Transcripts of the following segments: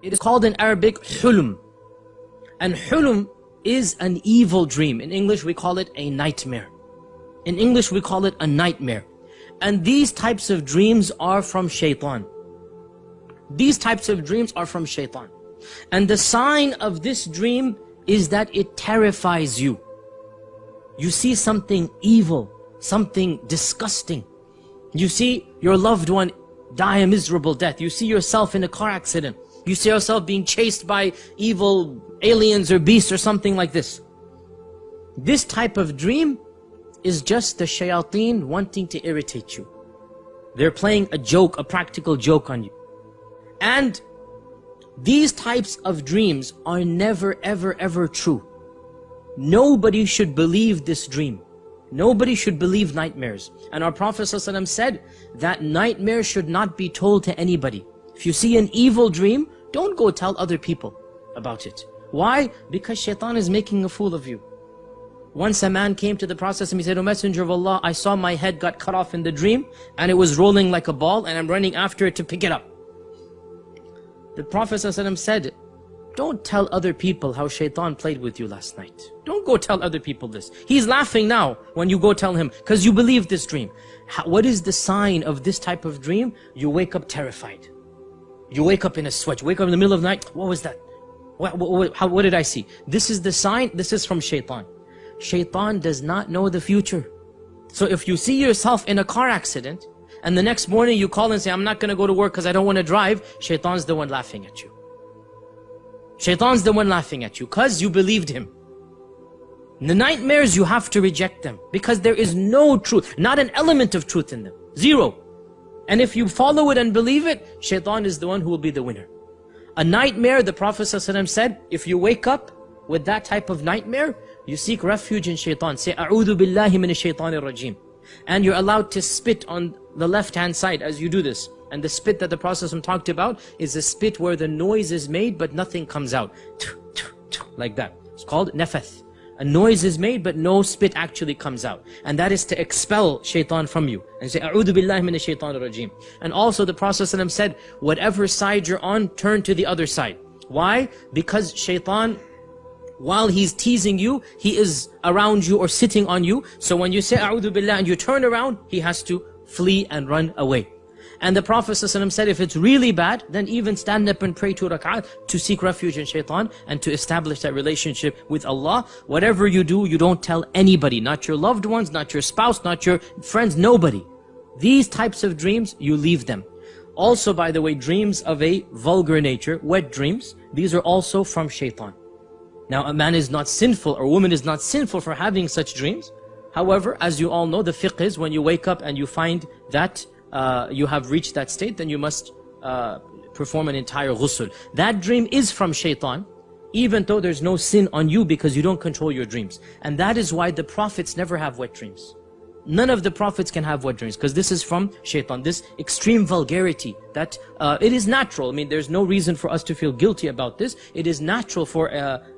It is called in Arabic Hulum. And Hulum is an evil dream. In English we call it a nightmare. In English we call it a nightmare. And these types of dreams are from shaitan. These types of dreams are from shaitan. And the sign of this dream is that it terrifies you. You see something evil, something disgusting. You see your loved one die a miserable death. You see yourself in a car accident. You see yourself being chased by evil aliens or beasts or something like this. This type of dream is just the shayateen wanting to irritate you. They're playing a joke, a practical joke on you. And these types of dreams are never ever ever true. Nobody should believe this dream. Nobody should believe nightmares. And our Prophet ﷺ said that nightmares should not be told to anybody. If you see an evil dream, don't go tell other people about it. Why? Because shaitan is making a fool of you. Once a man came to the Prophet and he said, "O Messenger of Allah, I saw my head got cut off in the dream and it was rolling like a ball and I'm running after it to pick it up." The Prophet ﷺ said, "Don't tell other people how shaitan played with you last night. Don't go tell other people this. He's laughing now when you go tell him because you believe this dream." What is the sign of this type of dream? You wake up terrified. You wake up in a sweat. You wake up in the middle of the night. What was that? What did I see? This is the sign. This is from shaitan. Shaitan does not know the future. So if you see yourself in a car accident and the next morning you call and say, "I'm not going to go to work because I don't want to drive," shaitan's the one laughing at you. Shaitan's the one laughing at you because you believed him. The nightmares, you have to reject them because there is no truth, not an element of truth in them. Zero. And if you follow it and believe it, shaitan is the one who will be the winner. A nightmare, the Prophet ﷺ said, if you wake up with that type of nightmare, you seek refuge in shaitan. Say, "A'udhu billahi minash shaitanir rajim." And you're allowed to spit on the left hand side as you do this. And the spit that the Prophet ﷺ talked about is a spit where the noise is made but nothing comes out. Like that. It's called nafath. A noise is made but no spit actually comes out. And that is to expel shaitan from you. And say, "A'udhu billahi minash shaitanir rajim." And also the Prophet ﷺ said, whatever side you're on, turn to the other side. Why? Because shaitan, while he's teasing you, he is around you or sitting on you. So when you say "A'udhu billah" and you turn around, he has to flee and run away. And the Prophet ﷺ said, if it's really bad, then even stand up and pray 2 rak'at to seek refuge in shaitan and to establish that relationship with Allah. Whatever you do, you don't tell anybody, not your loved ones, not your spouse, not your friends, nobody. These types of dreams, you leave them. Also, by the way, dreams of a vulgar nature, wet dreams, these are also from shaitan. Now, a man is not sinful or a woman is not sinful for having such dreams. However, as you all know, the fiqh is when you wake up and you find that you have reached that state, then you must perform an entire ghusl. That dream is from shaitan, even though there's no sin on you because you don't control your dreams. And that is why the prophets never have wet dreams. None of the prophets can have wet dreams because this is from shaitan. This extreme vulgarity that it is natural. I mean, there's no reason for us to feel guilty about this. It is natural for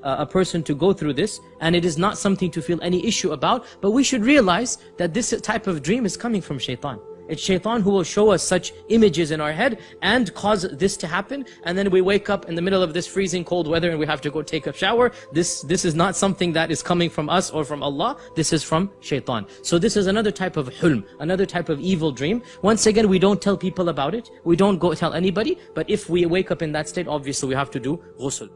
a person to go through this, and it is not something to feel any issue about. But we should realize that this type of dream is coming from shaitan. It's shaitan who will show us such images in our head and cause this to happen. And then we wake up in the middle of this freezing cold weather and we have to go take a shower. This is not something that is coming from us or from Allah. This is from shaitan. So this is another type of hulm, another type of evil dream. Once again, we don't tell people about it. We don't go tell anybody. But if we wake up in that state, obviously we have to do ghusl.